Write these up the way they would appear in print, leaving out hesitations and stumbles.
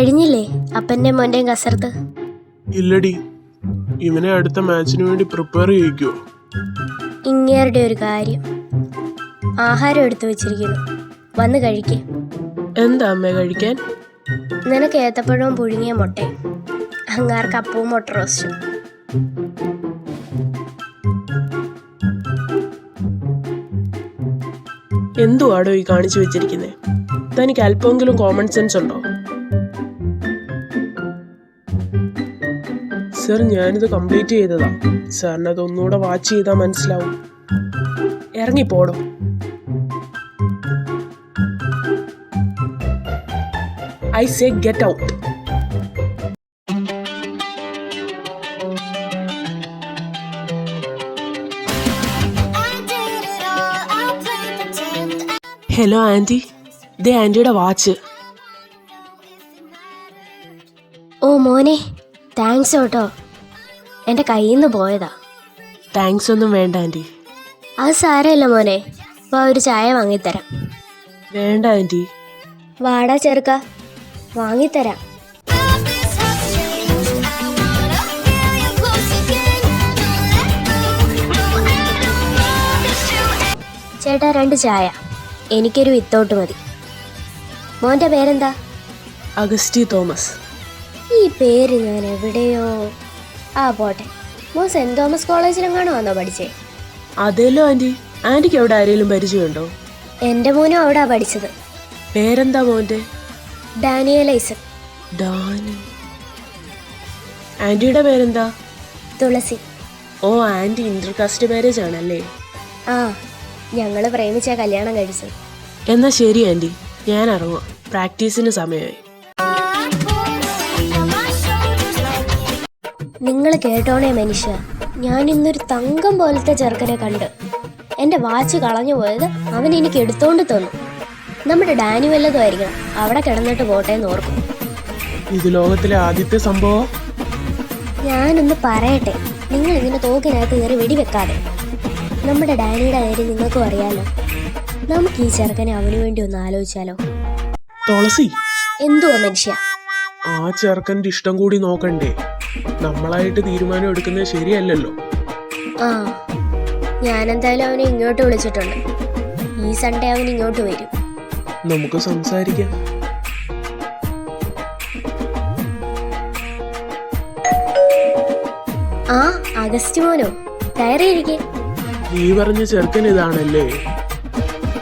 കഴിഞ്ഞില്ലേ അപ്പൻ്റെ മോൻ്റെയും കസർത്ത്? ഇല്ലടി, ഇവനെ അടുത്ത മാച്ചിന് വേണ്ടി പ്രിപ്പയർ ചെയ്യിക്കുവോ? ഇങ്ങേരുടെ ഒരു കാര്യം, ആഹാരം എടുത്തു വെച്ചിരിക്കുന്നു, വന്ന് കഴിക്കേ. എന്താ അമ്മ കഴിക്കാൻ? നിനക്ക് ഏത്തപ്പഴവും പുഴുങ്ങിയ മുട്ടയും, അങ്ങാർക്ക് അപ്പവും മുട്ട റോസ്റ്റും. എന്തുവാടോ ഈ കാണിച്ചു വെച്ചിരിക്കുന്നേ? തനിക്ക് അല്പമെങ്കിലും കോമൺ സെൻസ് ഉണ്ടോ? സർ, ഞാനിത് കംപ്ലീറ്റ് ചെയ്തതാ. സാറിന് അത് ഒന്നുകൂടെ വാച്ച് ചെയ്താൽ മനസ്സിലാവും. ഇറങ്ങിപ്പോടോ. I say get out. Hello aunty, ദേ ആൻറ്റിയുടെ വാച്ച്. ഓ മോനെ, താങ്ക്സ് കേട്ടോ, എൻ്റെ കയ്യിൽ നിന്ന് പോയതാ. താങ്ക്സ് ഒന്നും വേണ്ട ആൻറ്റി. അത് സാരമില്ല മോനെ, വാ ഒരു ചായ വാങ്ങിത്തരാം. വേണ്ട ആൻറ്റി. വാടാ ചെറുക്ക, വാങ്ങിത്തരാം. ചേട്ടാ 2 ചായ, എനിക്കൊരു വിത്തൗട്ട് മതി. മോൻ്റെ പേരെന്താ? അഗസ്റ്റി തോമസ്. ഈ പേര് ഞാൻ എവിടെയോ. ആ പോട്ടെ, മോൻ സെൻറ് തോമസ് കോളേജിലെങ്ങാണോ വന്നോ പഠിച്ചേ? അതേലോ ആൻറ്റി. ആൻറ്റിക്ക് അവിടെ ആരെങ്കിലും പരിചയമുണ്ടോ? എൻ്റെ മോനും അവിടെ പഠിച്ചത്. പേരെന്താ മോൻ്റെ? ഡാനിയൽ ഐസക്. ഡാനി. ആൻറ്റിയുടെ പേരെന്താ? തുളസി. ഓ, ആൻറ്റി ഇന്റർകാസ്റ്റ് മാരേജ് ആണല്ലേ? ആ, ഞങ്ങൾ പ്രേമിച്ചാ കല്യാണം കഴിച്ചത്. എന്നാ ശരി ആൻറ്റി, ഞാൻ ഇറങ്ങുക, പ്രാക്ടീസിന് സമയമായി. നിങ്ങൾ കേട്ടോണേ മനുഷ്യ, ഞാൻ ഇന്നൊരു തങ്കം പോലത്തെ ചെറുക്കനെ കണ്ട്. എൻ്റെ വാച്ച് കളഞ്ഞു പോയത് അവൻ എനിക്ക് എടുത്തോണ്ട് തന്നു. നമ്മുടെ ഡാനി വല്ലതും ആയിരിക്കണം, അവിടെ കിടന്നിട്ട് പോട്ടെ എന്ന് ഓർക്കും. ഇത് ലോകത്തിലെ ആദ്യത്തെ സംഭവം. ഞാനൊന്ന് പറയട്ടെ, നിങ്ങൾ ഇങ്ങനെ തോക്കിനകത്ത് കയറി വെടിവെക്കാതെ. നമ്മുടെ ഡാനിയുടെ കാര്യം നിങ്ങൾക്കും അറിയാലോ. നമുക്ക് ഈ ചെറുക്കനെ അവന് വേണ്ടി ഒന്ന് ആലോചിച്ചാലോ? തുളസി, എന്തുവാ മനുഷ്യ? ആ ചെറുക്കൻ്റെ ഇഷ്ടം കൂടി നോക്കണ്ടേ? നമ്മളായിട്ട് തീരുമാനം എടുക്കുന്നത് ശരിയല്ലല്ലോ. ആ, ഞാനെന്തായാലും അവനെ ഇങ്ങോട്ട് വിളിച്ചിട്ടുണ്ട്. ഈ സൺഡേ അവൻ ഇങ്ങോട്ട് വരും. നമുക്ക് സംസാരിക്കാം. ആ, അഗസ്റ്റ് മോനോ, കയറിയിരിക്കേ. നീ പറഞ്ഞ ചെറുക്കൻ ഇതാണല്ലേ?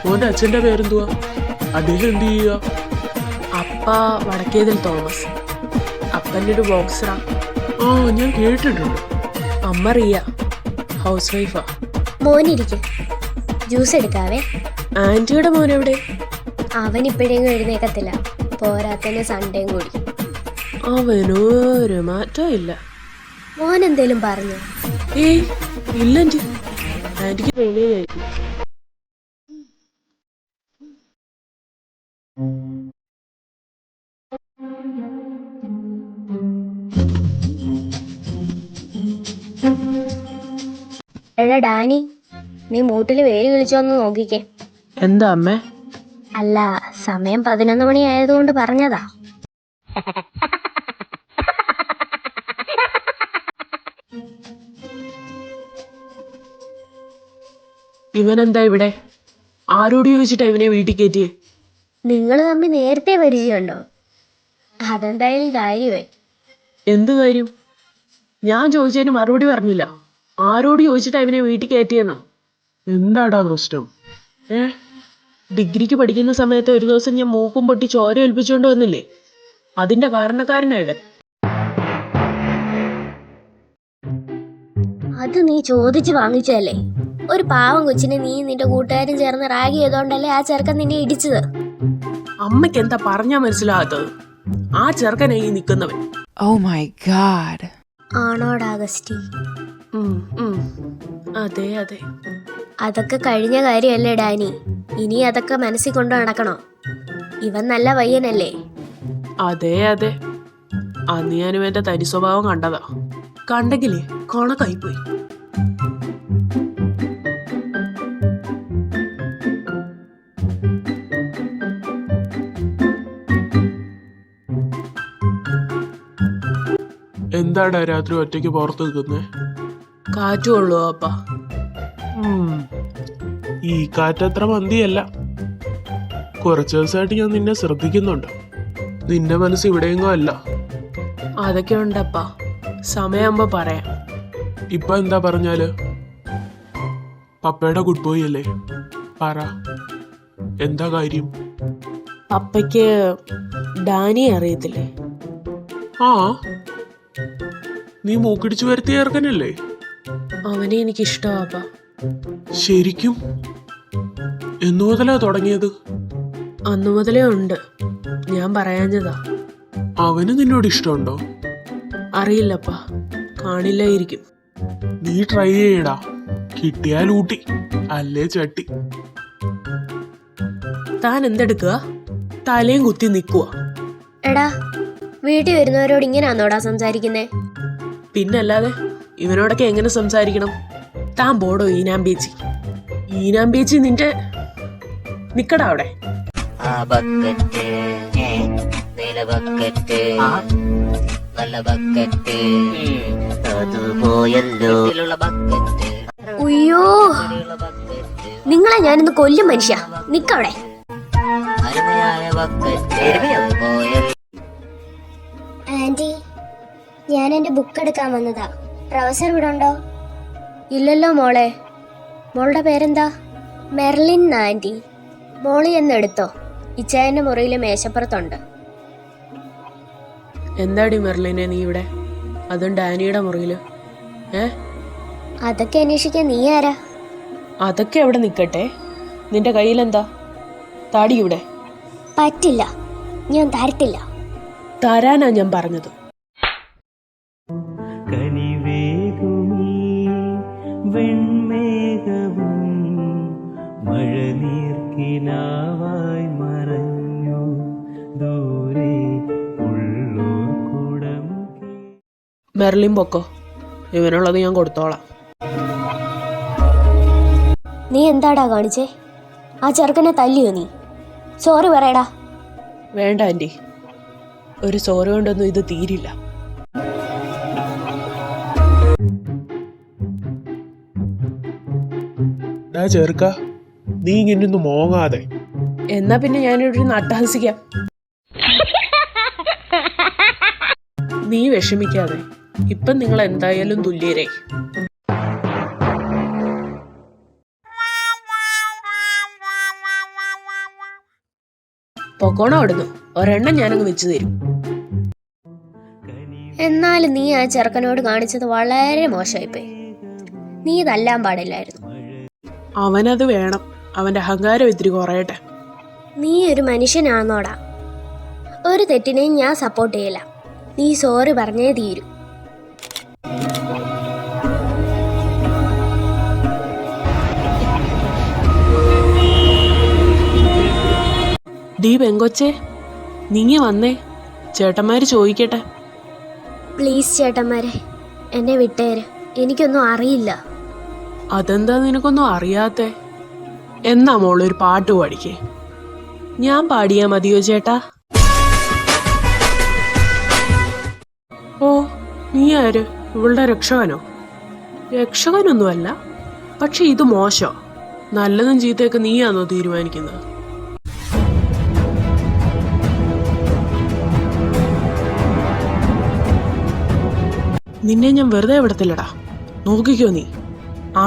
മോന്റെ അച്ഛന്റെ പേരെന്തുവാ? അദ്ദേഹം എന്ത് ചെയ്യുക? അപ്പ വടക്കേതിൽ തോമസ്. അപ്പൻ്റെ ഒരു ബോക്സറാ. ആ, ഞാൻ കേട്ടിട്ടുണ്ട്. അമ്മ റിയ, ഹൗസ് വൈഫാ. മോനിരിക്കെ, ജ്യൂസ് എടുക്കാവേ. ആൻറ്റിയുടെ മോൻ എവിടെ? അവൻ ഇപ്പോഴെങ്കിലും എഴുന്നേക്കത്തില്ല, പോരാത്തന്നെ സൺഡേയും കൂടി. അവനൊരു മാറ്റവും ഇല്ല. മോൻ എന്തേലും പറഞ്ഞു? ഏയ് ഇല്ല ആൻറ്റി, ആൻറ്റിക്ക് പേടിയായിരിക്കും. എടാ ഡാനി, നീ മൂട്ടിൽ വേര് കിളിച്ചോന്ന് നോക്കിക്കേ. എന്താ അമ്മേ? അല്ല, സമയം 11 മണി ആയതുകൊണ്ട് പറഞ്ഞതാ. ഇവനെന്താ ഇവിടെ? ആരോട് ചോദിച്ചിട്ടാ ഇവനെ വീട്ടിൽ കയറ്റിയേ? നിങ്ങൾ തമ്മിൽ നേരത്തെ പരിചയമുണ്ടോ? അതെന്തായാലും കാര്യമായി. എന്ത് കാര്യം? ഞാൻ ചോദിച്ചതിന് മറുപടി പറഞ്ഞില്ല. ആരോട് ചോദിച്ചിട്ടാ ഇവനെ വീട്ടിൽ കയറ്റിയെന്നോ? എന്താടാ പ്രശ്നം? ഡിഗ്രിക്ക് പഠിക്കുന്ന സമയത്ത് ഒരു ദിവസം ഞാൻ മൂക്കും പൊട്ടി ചോര ഒലിപ്പിച്ചുകൊണ്ട് വന്നില്ലേ? അതിന്റെ കാരണക്കാരനാ ഇവൻ. അത് നീ ചോദിച്ച് വാങ്ങിച്ചല്ലേ? ഒരു പാവം കൊച്ചിനെ നീ നിന്റെ കൂട്ടുകാരും ചേർന്ന് റാഗ് ചെയ്തോണ്ടല്ലേ ആ ചെറുക്കൻ നിന്നെ ഇടിച്ചത്. അമ്മയ്ക്ക് എന്താ പറഞ്ഞാ മനസ്സിലാകാത്തത്? ആ ചെറുക്കനായി നിൽക്കുന്നവൻ. Oh my god. ആണോടാ അഗസ്റ്റി? അതെ അതെ. അതൊക്കെ കഴിഞ്ഞ കാര്യമല്ലേ ഡാനി, ഇനി അതൊക്കെ മനസ്സിൽ കൊണ്ട് നടക്കണോ? ഇവൻ നല്ല പയ്യനല്ലേ? അതെ അതെ, അന്ന് ഞാനും എന്റെ തനി സ്വഭാവം കണ്ടതാ. കണ്ടെങ്കിലേ കണക്കായിപ്പോയി. എന്താടാ രാത്രി ഒറ്റയ്ക്ക് പുറത്ത് നിൽക്കുന്നേ? കാറ്റ് കൊള്ളുവോ അപ്പ? ഈ കാറ്റത്ര മന്തിയല്ല. കുറച്ച് ദിവസമായിട്ട് ഞാൻ നിന്നെ ശ്രദ്ധിക്കുന്നുണ്ട്. നിന്റെ മനസ്സ് ഇവിടെയെങ്ങോ അല്ല. അതൊക്കെ ഉണ്ടപ്പ, സമയമാകുമ്പോ പറയാം. ഇപ്പൊ എന്താ പറഞ്ഞാല്? പപ്പയുടെ ഗുഡ് ബോയ് അല്ലേ? പറ, എന്താ കാര്യം? പപ്പയ്ക്ക് ഡാനിയെ അറിയത്തില്ലേ? ആ, നീ മൂക്കിടിച്ചു വരുത്തിയ ചേർക്കനല്ലേ? അവനെ എനിക്ക് ഇഷ്ടമാപ്പ. ശരിക്കും? എന്നു മുതലാ തുടങ്ങിയത്? അന്നു മുതലേ ഉണ്ട്, ഞാൻ പറയാഞ്ഞതാ. അവന് നിന്നോട് ഇഷ്ടമുണ്ടോ? അറിയില്ലപ്പ, കാണില്ലായിരിക്കും. നീ ട്രൈ ചെയ്യടാ, കിട്ടിയാൽ ഊട്ടി, അല്ലേ ചട്ടി. താൻ എന്തെടുക്കുക? തലയും കുത്തി നിൽക്കുക. എടാ, വീട്ടിൽ വരുന്നവരോട് ഇങ്ങനെയാണോടാ സംസാരിക്കുന്നേ? പിന്നല്ലാതെ ഇവനോടൊക്കെ എങ്ങനെ സംസാരിക്കണം? താൻ പോടോ ഈനാമ്പേച്ചി. ഈനാമ്പേച്ചി നിന്റെ നിക്കടാ അവിടെ. ആ ബക്കറ്റ് നീല ബക്കറ്റ് നല്ല ബക്കറ്റ് അത് പോയല്ലോ ബക്കറ്റ് ഉയ്യോ, നിങ്ങളെ ഞാനിന്ന് കൊല്ലും മനുഷ്യ. നിക്കവിടെ. അരുമയായ ബക്കറ്റ് പോയല്ലോ. ആന്റി, ഞാൻ എന്റെ ബുക്ക് എടുക്കാൻ വന്നതാ. പ്രൊഫസർ ഇവിടെ ഉണ്ടോ? ഇല്ലല്ലോ മോളെ. മോളുടെ പേരെന്താ? Merlin anti. മോളി എന്ന് എടുത്തോ, ഇച്ചായന്റെ മുറിയിലെ മേശപ്പുറത്തുണ്ട്. എന്താടി മെർലിനെ നീ ഇവിടെ, അതും ഡാനിയുടെ മുറിയില്? അതൊക്കെ അന്വേഷിക്കാൻ നീ ആരാ? അതൊക്കെ അവിടെ നിക്കട്ടെ, നിന്റെ കയ്യിലെന്താ? താടി ഇവിടെ. പറ്റില്ല, ഞാൻ തരത്തില്ല. തരാനാ ഞാൻ പറഞ്ഞത്. കനിവേകുമീ വെൺമേഘവും മഴനീർക്കിനാവായി മറഞ്ഞു ദൂരെ ഉള്ളൂർ കുടം. മെർലിൻ പൊക്കോ, ഇവനുള്ളത് ഞാൻ കൊടുത്തോളാം. നീ എന്താടാ കാണിച്ചേ? ആ ചെറുക്കനെ തല്ലിയോ നീ? സോറി പറയടാ. വേണ്ട ആൻറ്റി, ഒരു സോറി കൊണ്ടൊന്നും ഇത് തീരില്ല. ഡാ ചെറുക്ക, നീ ഇങ്ങനൊന്നും മോങ്ങാതെ. എന്നാ പിന്നെ ഞാനൊരു നട്ടഹസിക്കാം. നീ വിഷമിക്കാതെ, ഇപ്പം നിങ്ങൾ എന്തായാലും തുല്യരേ. പൊക്കോണം അവിടുന്ന്, ഒരെണ്ണം ഞാനങ്ങ് വെച്ച് തരും. എന്നാലും നീ ആ ചെറുക്കനോട് കാണിച്ചത് വളരെ മോശമായിപ്പോയി. നീ തല്ലാൻ പാടില്ലായിരുന്നു. അവനത് വേണം, അവന്റെ അഹങ്കാരം ഇത്തിരി കുറയട്ടെ. നീ ഒരു മനുഷ്യനാന്നോടാ. ഒരു തെറ്റിനെയും ഞാൻ സപ്പോർട്ട് ചെയ്യില്ല. നീ സോറി പറഞ്ഞേ തീരൂ. ഡീ പെങ്കൊച്ചേ, നീങ്ങി വന്നേ, ചേട്ടന്മാര് ചോദിക്കട്ടെ. പ്ലീസ് ചേട്ടന്മാരെ, എന്നെ വിട്ടേര്. എനിക്കൊന്നും അറിയില്ല. അതെന്താ നിനക്കൊന്നും അറിയാത്തെ? എന്നാ മോളൊരു പാട്ട് പാടിക്കേ. ഞാൻ പാടിയാ മതിയോ ചേട്ടാ? ഓ, നീ ആര്? ഇവളുടെ രക്ഷകനോ? രക്ഷകനൊന്നുമല്ല, പക്ഷെ ഇത് മോശം. നല്ലതും ചീത്തയൊക്കെ നീയാണോ തീരുമാനിക്കുന്നത്? നിന്നെ ഞാൻ വെറുതെ വിടത്തില്ലടാ, നോക്കിക്കോ നീ.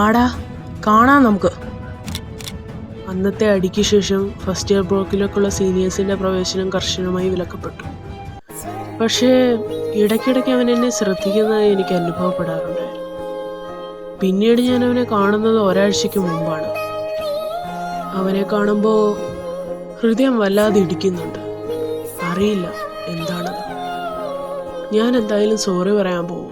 ആടാ, കാണാം നമുക്ക്. അന്നത്തെ അടിക്ക് ശേഷം ഫസ്റ്റ് ഇയർ ബ്ലോക്കിലേക്കുള്ള സീനിയേഴ്സിന്റെ പ്രവേശനം കർശനമായി വിലക്കപ്പെട്ടു. പക്ഷേ ഇടയ്ക്കിടയ്ക്ക് അവൻ എന്നെ ശ്രദ്ധിക്കുന്നത് എനിക്ക് അനുഭവപ്പെടാറുണ്ടായിരുന്നു. പിന്നീട് ഞാൻ അവനെ കാണുന്നത് ഒരാഴ്ചയ്ക്ക് മുമ്പാണ്. അവനെ കാണുമ്പോൾ ഹൃദയം വല്ലാതെ ഇടിക്കുന്നുണ്ട്. അറിയില്ല എന്താണത്. ഞാൻ എന്തായാലും സോറി പറയാൻ പോവുക.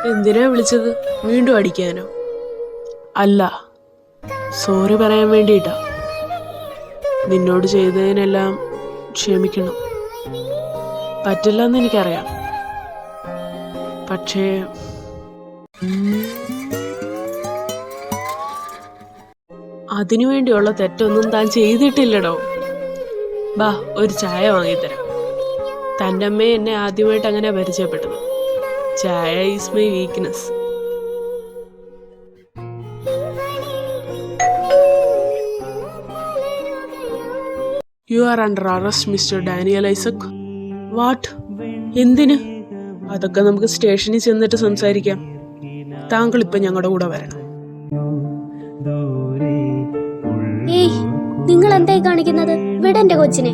എന്തിനാ വിളിച്ചത്? വീണ്ടും അടിക്കാനോ? അല്ല, സോറി പറയാൻ വേണ്ടിയിട്ടാ. നിന്നോട് ചെയ്തതിനെല്ലാം ക്ഷമിക്കണം. പറ്റില്ലെന്ന് എനിക്കറിയാം. പക്ഷേ അതിനുവേണ്ടിയുള്ള തെറ്റൊന്നും താൻ ചെയ്തിട്ടില്ലടോ. ബാ, ഒരു ചായ വാങ്ങിത്തരാം. തൻ്റെ അമ്മയെ എന്നെ ആദ്യമായിട്ട് അങ്ങനെ പരിചയപ്പെട്ടത്. ചായ is my weakness. You are under arrest mister Daniel Isaac. What? എന്തിന്? അതൊക്കെ നമുക്ക് സ്റ്റേഷനിൽ ചെന്നിട്ട് സംസാരിക്കാം. താങ്കൾ ഇപ്പൊ ഞങ്ങളുടെ കൂടെ വരണം. ഏയ്, നിങ്ങൾ എന്തായി കാണിക്കുന്നത്? വിട എന്റെ കൊച്ചിനെ.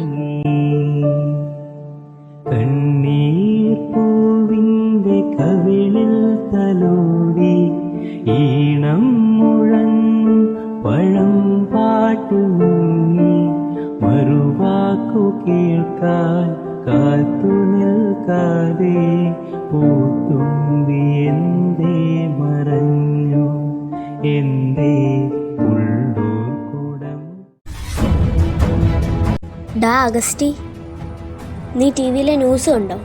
കണ്ണീർ പൂവിന്റെ കവിളിൽ തലോടി ഈണം മുഴങ്ങും പഴം പാട്ടുമുങ്ങി മറുവാക്കു കേൾക്കാൻ കാത്തു നിൽക്കാതെ പൂത്തുമ്പി എന്തേ മറഞ്ഞു എന്തേ ഉള്ളൂർ കൂടം. ഡാ അഗസ്റ്റി, നീ ടി വിയിലെ ന്യൂസ് കണ്ടോ?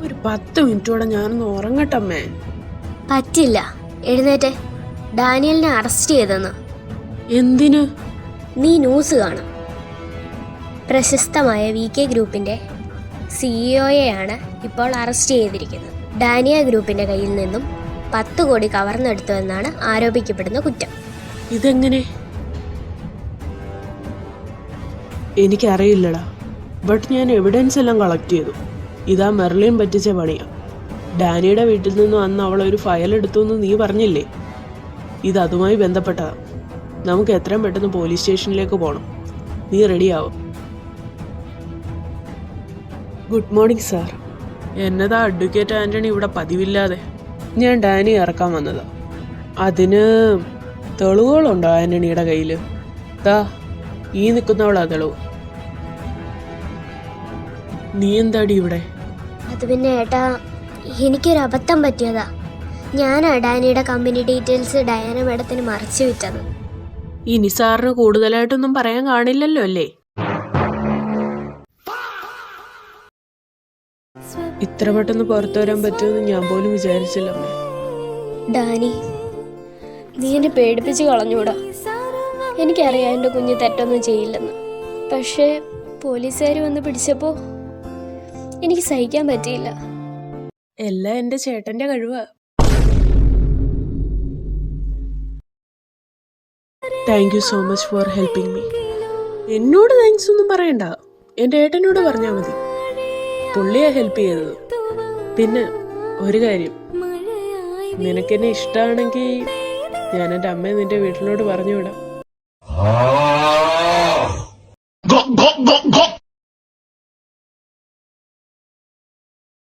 ഒരു 10 മിനിറ്റോടെ ഞാനൊന്ന് ഉറങ്ങട്ടമ്മേ. പറ്റില്ല, എഴുന്നേറ്റെ. ഡാനിയലിനെ അറസ്റ്റ് ചെയ്തെന്ന്. എന്തിന്? നീ ന്യൂസ് കാണാം. പ്രശസ്തമായ VK ഗ്രൂപ്പിന്റെ CEO-യെയാണ് ഇപ്പോൾ അറസ്റ്റ് ചെയ്തിരിക്കുന്നത്. ഡാനിയ ഗ്രൂപ്പിന്റെ കയ്യിൽ നിന്നും 10 കോടി കവർന്നെടുത്തു എന്നാണ് ആരോപിക്കപ്പെടുന്ന കുറ്റം. ഇതെങ്ങനെ? എനിക്കറിയില്ലടാ. ബട്ട് ഞാൻ എവിഡൻസ് എല്ലാം കളക്ട് ചെയ്തു. ഇതാ മെർലിൻ പറ്റിച്ച പണിയാ. ഡാനിയുടെ വീട്ടിൽ നിന്നും അന്ന് അവളൊരു ഫയൽ എടുത്തു എന്ന് നീ പറഞ്ഞില്ലേ? ഇത് അതുമായി ബന്ധപ്പെട്ടതാ. നമുക്ക് എത്രയും പെട്ടെന്ന് പോലീസ് സ്റ്റേഷനിലേക്ക് പോകണം. നീ റെഡിയാവും. Good morning sir. എന്നതാ അഡ്വക്കേറ്റ് ആന്റണി ഇവിടെ പതിവില്ലാതെ? ഞാൻ ഡാനി ഇറക്കാൻ വന്നതാ. അതിന് തെളിവുകളുണ്ടോ ആന്റണിയുടെ കയ്യിൽ? ദാ ഈ നിൽക്കുന്നവളാ തെളിവ്. നീ എന്താടി ഇവിടെ? അത് പിന്നെ ഏട്ടാ, എനിക്കൊരു അബദ്ധം പറ്റിയതാ. ഞാനാ ഡാനിയുടെ കമ്പനി ഡീറ്റെയിൽസ് ഡയാന മാഡത്തിന് മറച്ചു വിറ്റത്. ഇനി സാറിന് കൂടുതലായിട്ടൊന്നും പറയാൻ കാണില്ലല്ലോ അല്ലേ? ഇത്ര പെട്ടെന്ന് പുറത്തു വരാൻ പറ്റുമെന്ന് ഞാൻ പോലും വിചാരിച്ചില്ല. ഡാനി, നീ എന്നെ പേടിപ്പിച്ച് കളഞ്ഞൂടാ. എനിക്കറിയാം എൻ്റെ കുഞ്ഞ് തെറ്റൊന്നും ചെയ്യില്ലെന്ന്. പക്ഷേ പോലീസുകാർ വന്ന് പിടിച്ചപ്പോൾ എനിക്ക് സഹിക്കാൻ പറ്റിയില്ല. എല്ലാം എൻ്റെ ചേട്ടൻ്റെ കഴിവാ. Thank you so much for helping me. എന്നോട് താങ്ക്സ് ഒന്നും പറയണ്ട, എൻ്റെ ഏട്ടനോട് പറഞ്ഞാൽ മതി. പുള്ളിയാ ഹെൽപ്പ് ചെയ്തത്. പിന്നെ ഒരു കാര്യം, നിനക്കെന്നെ ഇഷ്ടമാണെങ്കിൽ ഞാൻ എൻ്റെ അമ്മയെ നിന്റെ വീട്ടിലോട്ട് പറഞ്ഞു വിടാം.